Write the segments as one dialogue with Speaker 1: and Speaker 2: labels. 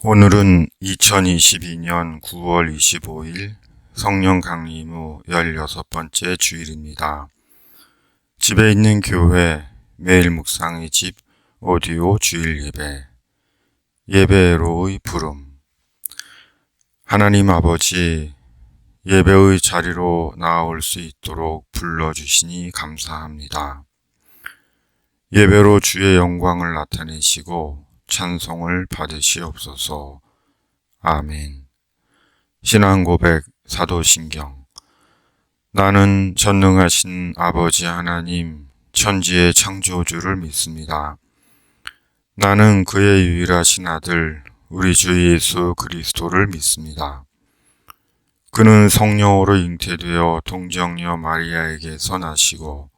Speaker 1: 오늘은 2022년 9월 25일 성령 강림 후 16번째 주일입니다. 집에 있는 교회 매일 묵상의 집 오디오 주일 예배 예배로의 부름. 하나님 아버지, 예배의 자리로 나아올 수 있도록 불러주시니 감사합니다. 예배로 주의 영광을 나타내시고 찬송을 받으시옵소서. 아멘. 신앙 고백 사도신경. 나는 전능하신 아버지 하나님, 천지의 창조주를 믿습니다. 나는 그의 유일하신 아들, 우리 주 예수 그리스도를 믿습니다. 그는 성령으로 잉태되어 동정녀 마리아에게서 나시고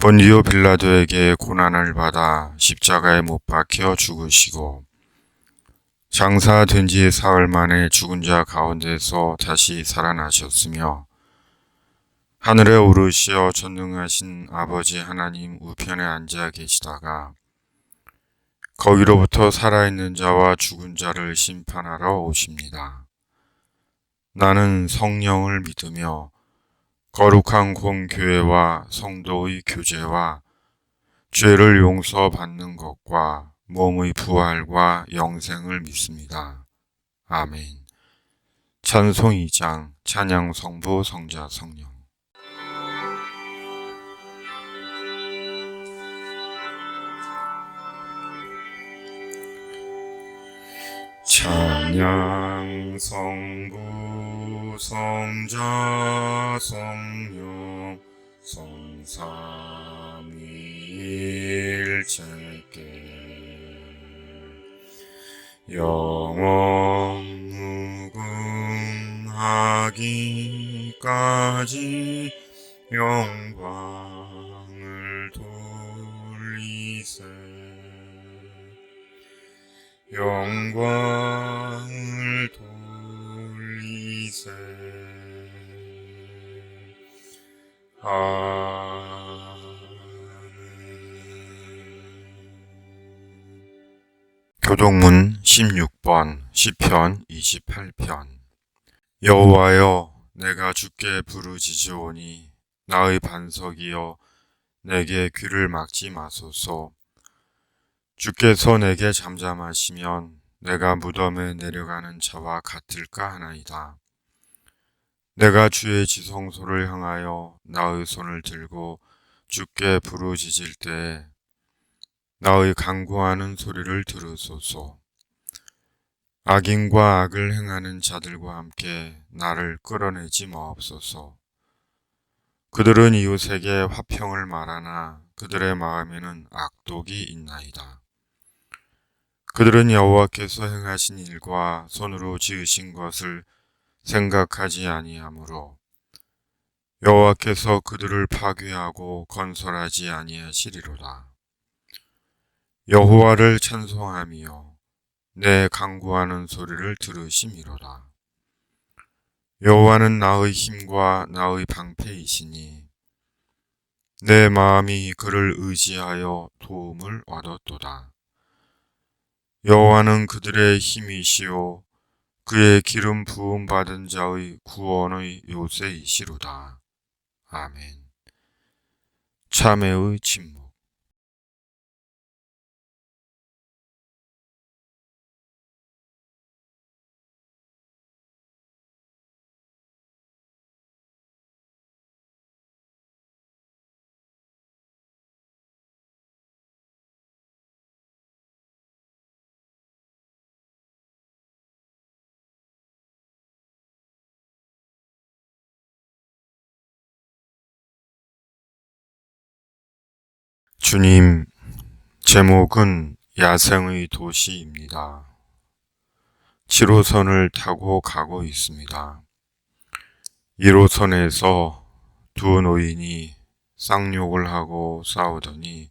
Speaker 1: 본디오 빌라도에게 고난을 받아 십자가에 못 박혀 죽으시고 장사된 지 사흘 만에 죽은 자 가운데서 다시 살아나셨으며 하늘에 오르시어 전능하신 아버지 하나님 우편에 앉아 계시다가 거기로부터 살아있는 자와 죽은 자를 심판하러 오십니다. 나는 성령을 믿으며 거룩한 공교회와 성도의 교제와 죄를 용서받는 것과 몸의 부활과 영생을 믿습니다. 아멘. 찬송 2장 찬양 성부 성자 성령. 찬양 성부 성자 성령 성삼위일체께 영원 무궁하기까지 영광을 돌리세. 영광을 돌리세. 교독문 16번 시편 28편. 여호와여, 내가 주께 부르짖으오니 나의 반석이여 내게 귀를 막지 마소서. 주께서 내게 잠잠하시면 내가 무덤에 내려가는 자와 같을까 하나이다. 내가 주의 지성소를 향하여 나의 손을 들고 주께 부르짖을 때에 나의 간구하는 소리를 들으소서. 악인과 악을 행하는 자들과 함께 나를 끌어내지 마옵소서. 그들은 이웃에게 화평을 말하나 그들의 마음에는 악독이 있나이다. 그들은 여호와께서 행하신 일과 손으로 지으신 것을 생각하지 아니하므로 여호와께서 그들을 파괴하고 건설하지 아니하시리로다. 여호와를 찬송하며 내 간구하는 소리를 들으심이로다. 여호와는 나의 힘과 나의 방패이시니 내 마음이 그를 의지하여 도움을 얻었도다. 여호와는 그들의 힘이시오 그의 기름 부음 받은 자의 구원의 요새이시로다. 아멘. 참회의 침묵. 주님, 제목은 야생의 도시입니다. 7호선을 타고 가고 있습니다. 1호선에서 두 노인이 쌍욕을 하고 싸우더니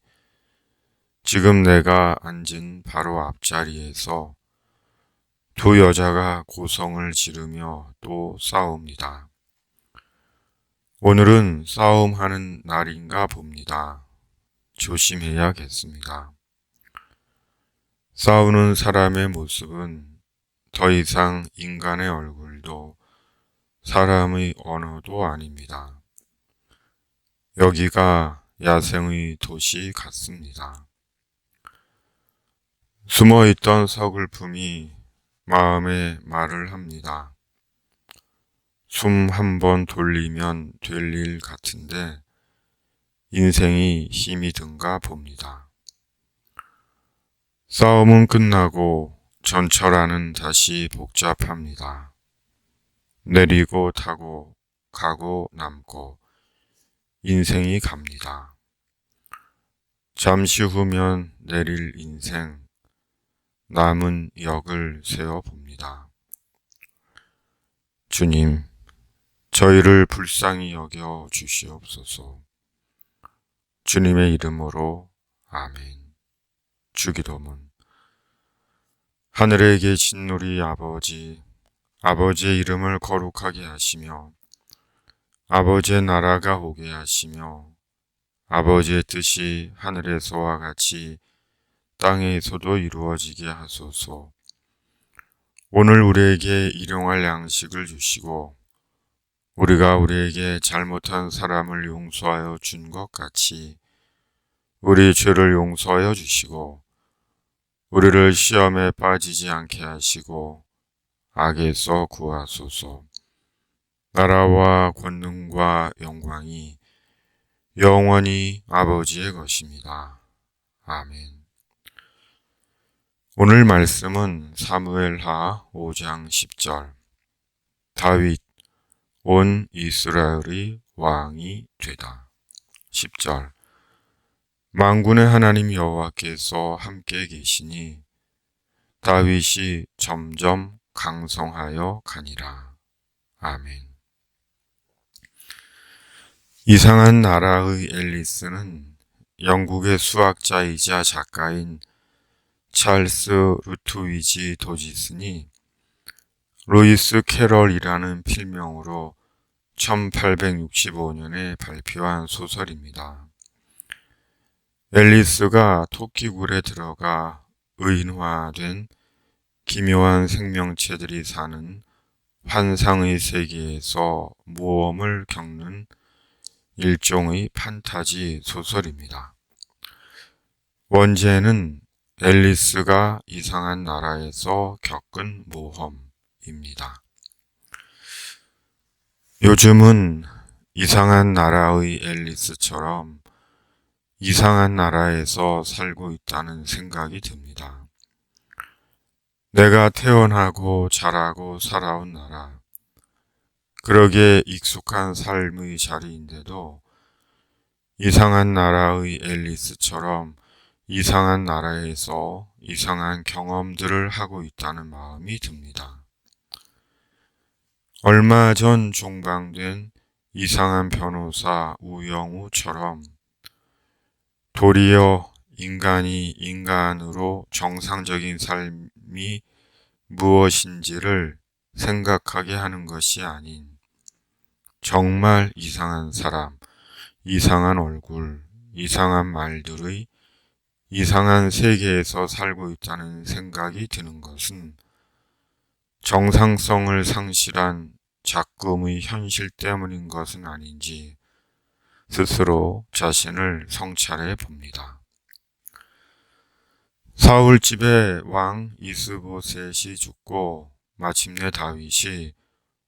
Speaker 1: 지금 내가 앉은 바로 앞자리에서 두 여자가 고성을 지르며 또 싸웁니다. 오늘은 싸움하는 날인가 봅니다. 조심해야겠습니다. 싸우는 사람의 모습은 더 이상 인간의 얼굴도 사람의 언어도 아닙니다. 여기가 야생의 도시 같습니다. 숨어있던 서글픔이 마음에 말을 합니다. 숨 한 번 돌리면 될 일 같은데 인생이 힘이 든가 봅니다. 싸움은 끝나고 전철안은 다시 복잡합니다. 내리고 타고 가고 남고 인생이 갑니다. 잠시 후면 내릴 인생, 남은 역을 세워봅니다. 주님, 저희를 불쌍히 여겨 주시옵소서. 주님의 이름으로 아멘. 주기도문. 하늘에 계신 우리 아버지, 아버지의 이름을 거룩하게 하시며 아버지의 나라가 오게 하시며 아버지의 뜻이 하늘에서와 같이 땅에서도 이루어지게 하소서. 오늘 우리에게 일용할 양식을 주시고 우리가 우리에게 잘못한 사람을 용서하여 준 것 같이 우리 죄를 용서하여 주시고 우리를 시험에 빠지지 않게 하시고 악에서 구하소서. 나라와 권능과 영광이 영원히 아버지의 것입니다. 아멘. 오늘 말씀은 사무엘하 5장 10절. 다윗 온 이스라엘의 왕이 되다. 10절. 만군의 하나님 여호와께서 함께 계시니 다윗이 점점 강성하여 가니라. 아멘. 이상한 나라의 앨리스는 영국의 수학자이자 작가인 찰스 루트위지 도지슨이 루이스 캐럴이라는 필명으로 1865년에 발표한 소설입니다. 앨리스가 토끼굴에 들어가 의인화된 기묘한 생명체들이 사는 환상의 세계에서 모험을 겪는 일종의 판타지 소설입니다. 원제는 앨리스가 이상한 나라에서 겪은 모험입니다. 요즘은 이상한 나라의 앨리스처럼 이상한 나라에서 살고 있다는 생각이 듭니다. 내가 태어나고 자라고 살아온 나라, 그러기에 익숙한 삶의 자리인데도 이상한 나라의 앨리스처럼 이상한 나라에서 이상한 경험들을 하고 있다는 마음이 듭니다. 얼마 전 종방된 이상한 변호사 우영우처럼 도리어 인간이 인간으로 정상적인 삶이 무엇인지를 생각하게 하는 것이 아닌 정말 이상한 사람, 이상한 얼굴, 이상한 말들의 이상한 세계에서 살고 있다는 생각이 드는 것은 정상성을 상실한 작금의 현실 때문인 것은 아닌지 스스로 자신을 성찰해 봅니다. 사울 집의 왕 이스보셋이 죽고 마침내 다윗이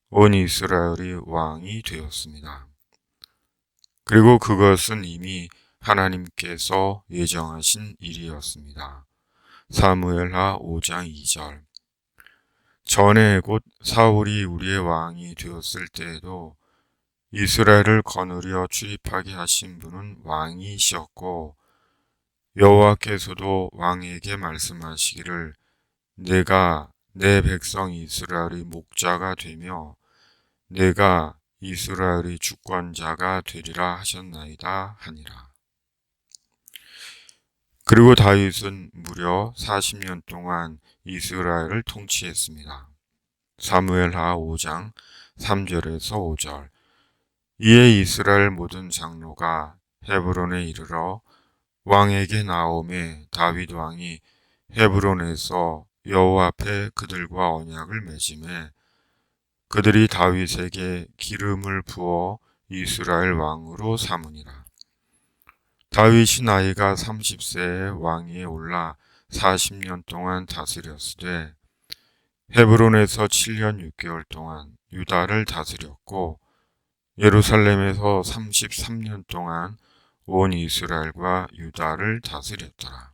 Speaker 1: 온 이스라엘의 왕이 되었습니다. 그리고 그것은 이미 하나님께서 예정하신 일이었습니다. 사무엘하 5장 2절. 전에 곧 사울이 우리의 왕이 되었을 때에도 이스라엘을 거느려 출입하게 하신 분은 왕이셨고 여호와께서도 왕에게 말씀하시기를 내가 내 백성 이스라엘의 목자가 되며 내가 이스라엘의 주권자가 되리라 하셨나이다 하니라. 그리고 다윗은 무려 40년 동안 이스라엘을 통치했습니다. 사무엘하 5장 3절에서 5절. 이에 이스라엘 모든 장로가 헤브론에 이르러 왕에게 나오매 다윗 왕이 헤브론에서 여호와 앞에 그들과 언약을 맺음에 그들이 다윗에게 기름을 부어 이스라엘 왕으로 삼으니라. 다윗이 나이가 30세에 왕위에 올라 40년 동안 다스렸으되 헤브론에서 7년 6개월 동안 유다를 다스렸고 예루살렘에서 33년 동안 온 이스라엘과 유다를 다스렸더라.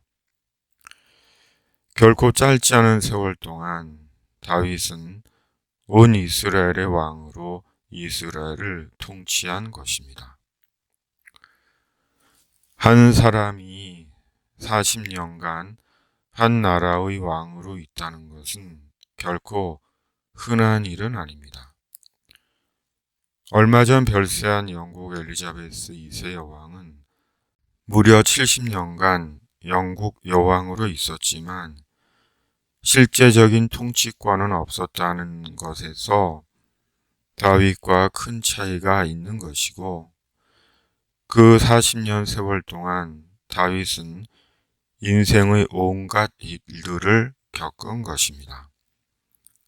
Speaker 1: 결코 짧지 않은 세월 동안 다윗은 온 이스라엘의 왕으로 이스라엘을 통치한 것입니다. 한 사람이 40년간 한 나라의 왕으로 있다는 것은 결코 흔한 일은 아닙니다. 얼마 전 별세한 영국 엘리자베스 2세 여왕은 무려 70년간 영국 여왕으로 있었지만 실제적인 통치권은 없었다는 것에서 다윗과 큰 차이가 있는 것이고 그 40년 세월 동안 다윗은 인생의 온갖 일들을 겪은 것입니다.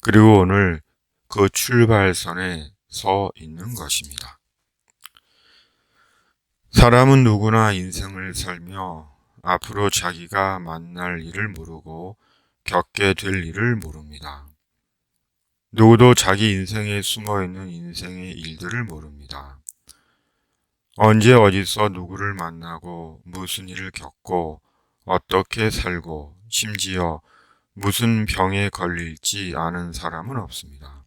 Speaker 1: 그리고 오늘 그 출발선에 서 있는 것입니다. 사람은 누구나 인생을 살며 앞으로 자기가 만날 일을 모르고 겪게 될 일을 모릅니다. 누구도 자기 인생에 숨어있는 인생의 일들을 모릅니다. 언제 어디서 누구를 만나고 무슨 일을 겪고 어떻게 살고 심지어 무슨 병에 걸릴지 아는 사람은 없습니다.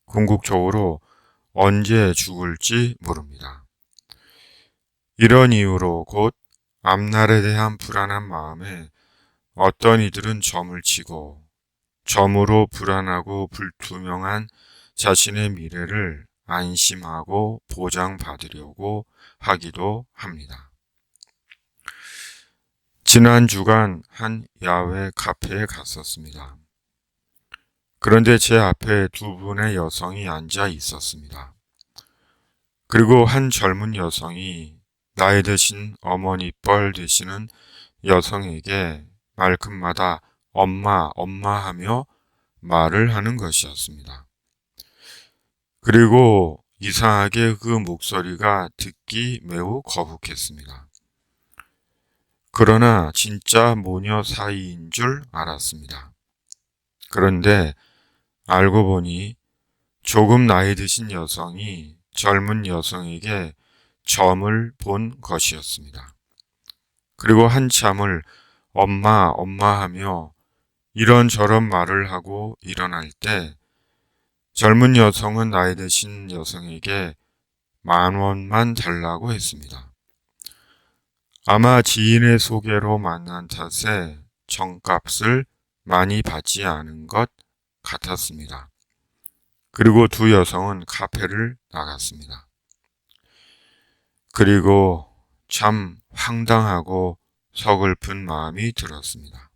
Speaker 1: 궁극적으로 언제 죽을지 모릅니다. 이런 이유로 곧 앞날에 대한 불안한 마음에 어떤 이들은 점을 치고 점으로 불안하고 불투명한 자신의 미래를 안심하고 보장받으려고 하기도 합니다. 지난 주간 한 야외 카페에 갔었습니다. 그런데 제 앞에 두 분의 여성이 앉아 있었습니다. 그리고 한 젊은 여성이 나이 드신 어머니 뻘 되시는 여성에게 말끝마다 엄마, 엄마 하며 말을 하는 것이었습니다. 그리고 이상하게 그 목소리가 듣기 매우 거북했습니다. 그러나 진짜 모녀 사이인 줄 알았습니다. 그런데 알고 보니 조금 나이 드신 여성이 젊은 여성에게 점을 본 것이었습니다. 그리고 한참을 엄마, 엄마 하며 이런저런 말을 하고 일어날 때 젊은 여성은 나이 드신 여성에게 10,000원만 달라고 했습니다. 아마 지인의 소개로 만난 탓에 정값을 많이 받지 않은 것 같았습니다. 그리고 두 여성은 카페를 나갔습니다. 그리고 참 황당하고 서글픈 마음이 들었습니다.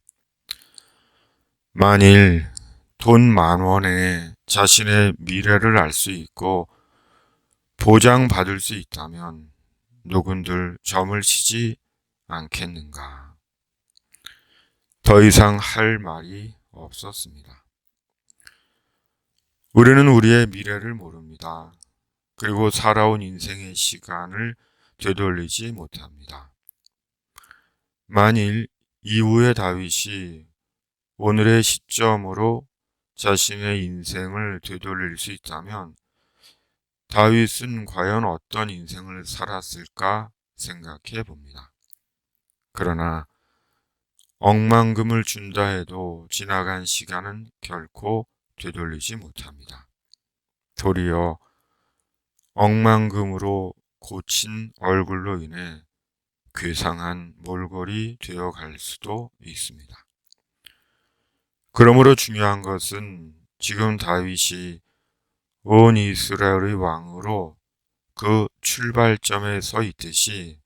Speaker 1: 만일 돈 10,000원에 자신의 미래를 알 수 있고 보장받을 수 있다면 누군들 점을 치지 않겠는가. 더 이상 할 말이 없었습니다. 우리는 우리의 미래를 모릅니다. 그리고 살아온 인생의 시간을 되돌리지 못합니다. 만일 이후의 다윗이 오늘의 시점으로 자신의 인생을 되돌릴 수 있다면 다윗은 과연 어떤 인생을 살았을까 생각해 봅니다. 그러나 억만금을 준다 해도 지나간 시간은 결코 되돌리지 못합니다. 도리어 억만금으로 고친 얼굴로 인해 괴상한 몰골이 되어갈 수도 있습니다. 그러므로 중요한 것은 지금 다윗이 온 이스라엘의 왕으로 그 출발점에 서 있듯이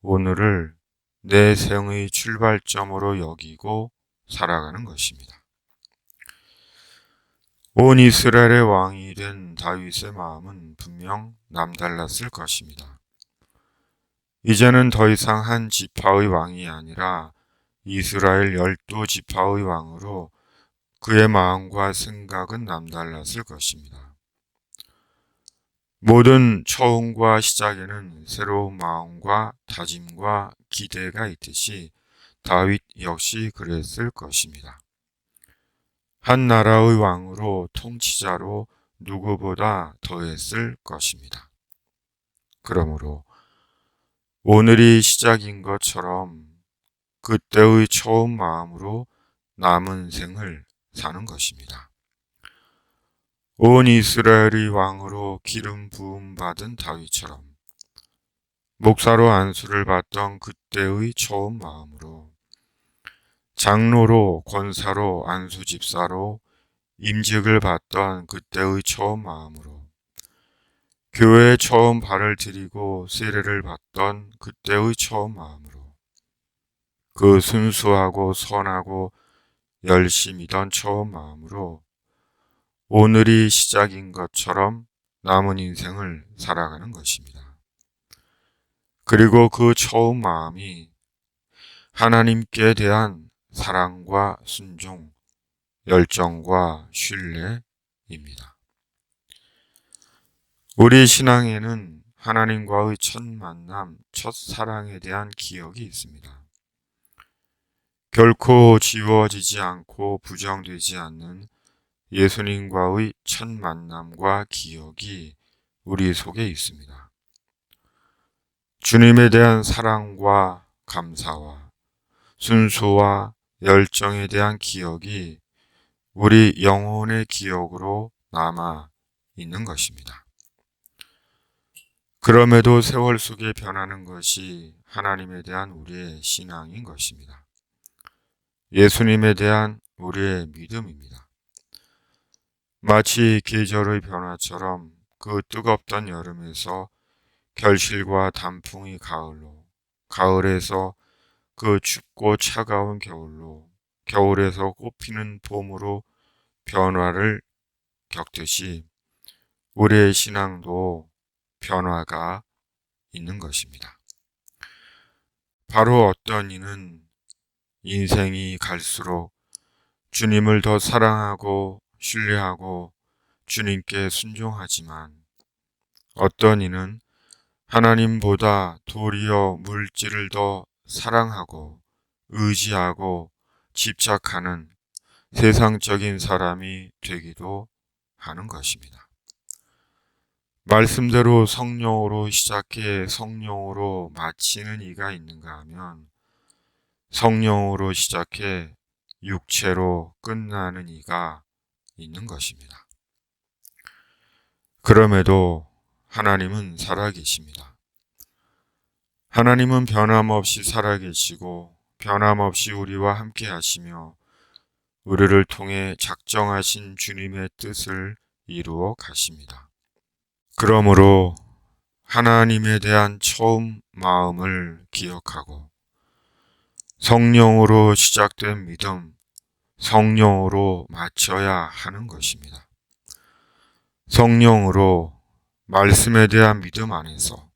Speaker 1: 오늘을 내 생의 출발점으로 여기고 살아가는 것입니다. 온 이스라엘의 왕이 된 다윗의 마음은 분명 남달랐을 것입니다. 이제는 더 이상 한 지파의 왕이 아니라 이스라엘 12지파의 왕으로 그의 마음과 생각은 남달랐을 것입니다. 모든 처음과 시작에는 새로운 마음과 다짐과 기대가 있듯이 다윗 역시 그랬을 것입니다. 한 나라의 왕으로 통치자로 누구보다 더했을 것입니다. 그러므로 오늘이 시작인 것처럼 그때의 처음 마음으로 남은 생을 사는 것입니다. 온 이스라엘의 왕으로 기름 부음 받은 다윗처럼 목사로 안수를 받던 그때의 처음 마음으로 장로로 권사로 안수 집사로 임직을 받던 그때의 처음 마음으로 교회에 처음 발을 들이고 세례를 받던 그때의 처음 마음으로 그 순수하고 선하고 열심이던 처음 마음으로 오늘이 시작인 것처럼 남은 인생을 살아가는 것입니다. 그리고 그 처음 마음이 하나님께 대한 사랑과 순종, 열정과 신뢰입니다. 우리 신앙에는 하나님과의 첫 만남, 첫 사랑에 대한 기억이 있습니다. 결코 지워지지 않고 부정되지 않는 예수님과의 첫 만남과 기억이 우리 속에 있습니다. 주님에 대한 사랑과 감사와 순수와 열정에 대한 기억이 우리 영혼의 기억으로 남아 있는 것입니다. 그럼에도 세월 속에 변하는 것이 하나님에 대한 우리의 신앙인 것입니다. 예수님에 대한 우리의 믿음입니다. 마치 계절의 변화처럼 그 뜨겁던 여름에서 결실과 단풍이 가을로, 가을에서 그 춥고 차가운 겨울로, 겨울에서 꽃피는 봄으로 변화를 겪듯이 우리의 신앙도 변화가 있는 것입니다. 바로 어떤 이는 인생이 갈수록 주님을 더 사랑하고 신뢰하고 주님께 순종하지만 어떤 이는 하나님보다 도리어 물질을 더 사랑하고 의지하고 집착하는 세상적인 사람이 되기도 하는 것입니다. 말씀대로 성령으로 시작해 성령으로 마치는 이가 있는가 하면 성령으로 시작해 육체로 끝나는 이가 있는 것입니다. 그럼에도 하나님은 살아계십니다. 하나님은 변함없이 살아계시고 변함없이 우리와 함께 하시며 우리를 통해 작정하신 주님의 뜻을 이루어 가십니다. 그러므로 하나님에 대한 처음 마음을 기억하고 성령으로 시작된 믿음, 성령으로 마쳐야 하는 것입니다. 성령으로 말씀에 대한 믿음 안에서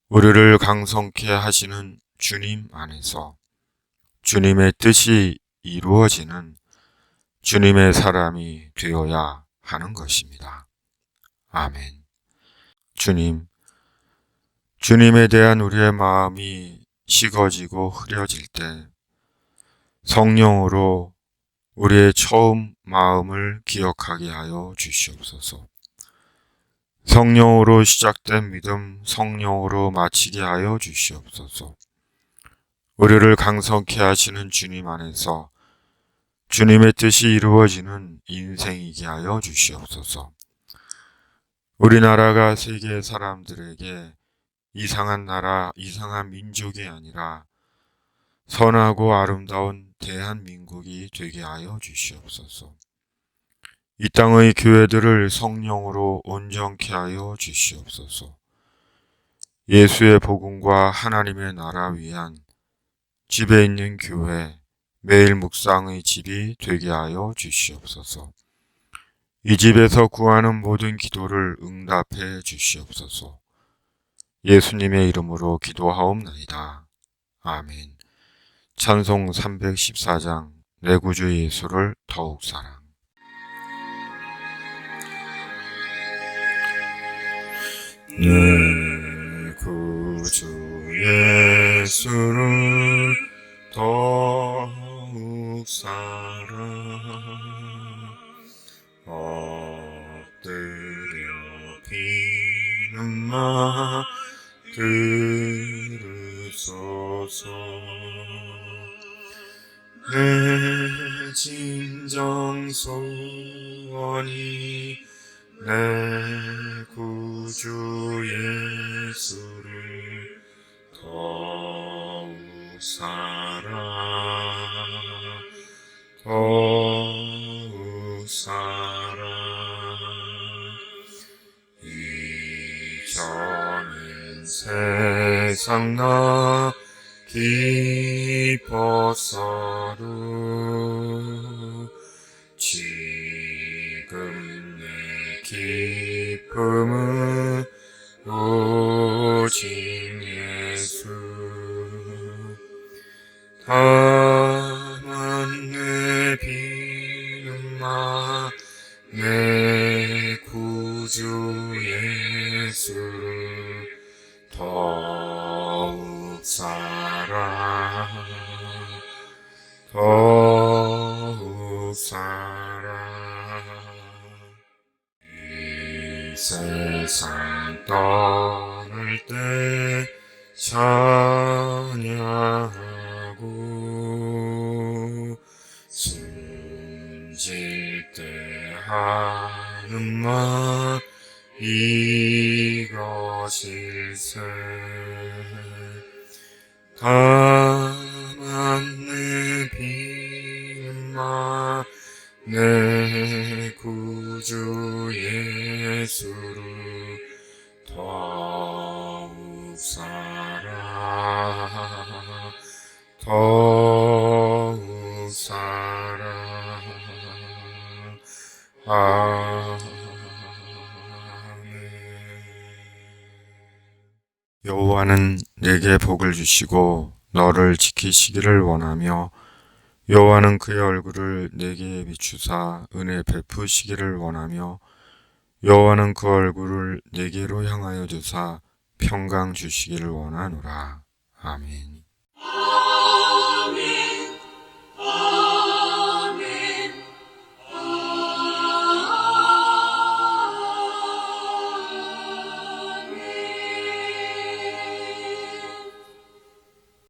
Speaker 1: 우리를 강성케 하시는 주님 안에서 주님의 뜻이 이루어지는 주님의 사람이 되어야 하는 것입니다. 아멘. 주님에 대한 우리의 마음이 식어지고 흐려질 때 성령으로 우리의 처음 마음을 기억하게 하여 주시옵소서. 성령으로 시작된 믿음, 성령으로 마치게 하여 주시옵소서. 우리를 강성케 하시는 주님 안에서 주님의 뜻이 이루어지는 인생이게 하여 주시옵소서. 우리나라가 세계 사람들에게 이상한 나라, 이상한 민족이 아니라 선하고 아름다운 대한민국이 되게 하여 주시옵소서. 이 땅의 교회들을 성령으로 온전케 하여 주시옵소서. 예수의 복음과 하나님의 나라 위한 집에 있는 교회, 매일 묵상의 집이 되게 하여 주시옵소서. 이 집에서 구하는 모든 기도를 응답해 주시옵소서. 예수님의 이름으로 기도하옵나이다. 아멘. 찬송 314장 내 구주 예수를 더욱 사랑. 내 구주 예수를 더욱 사랑. 엎드려 비는마 들으소서. 내 진정 소원이 내 구주 예수를 더욱 사랑, 더욱 사랑. 이전엔 세상 나 기뻤어도 지금 내 기쁨은 오직 예수. 다만 내 비는마 내 구주 예수를 더욱 사랑, 더욱 사랑. 이 세상 떠날 때 찬양하고 숨질 때 하는 말 이것일세. 다만 내 비는마 내 구주 예수를 더욱 사랑, 더욱 사랑. 아멘. 여호와는 내게 복을 주시고 너를 지키시기를 원하며 여호와는 그의 얼굴을 내게 비추사 은혜 베푸시기를 원하며 여호와는 그 얼굴을 내게로 향하여 두사 평강 주시기를 원하노라. 아멘.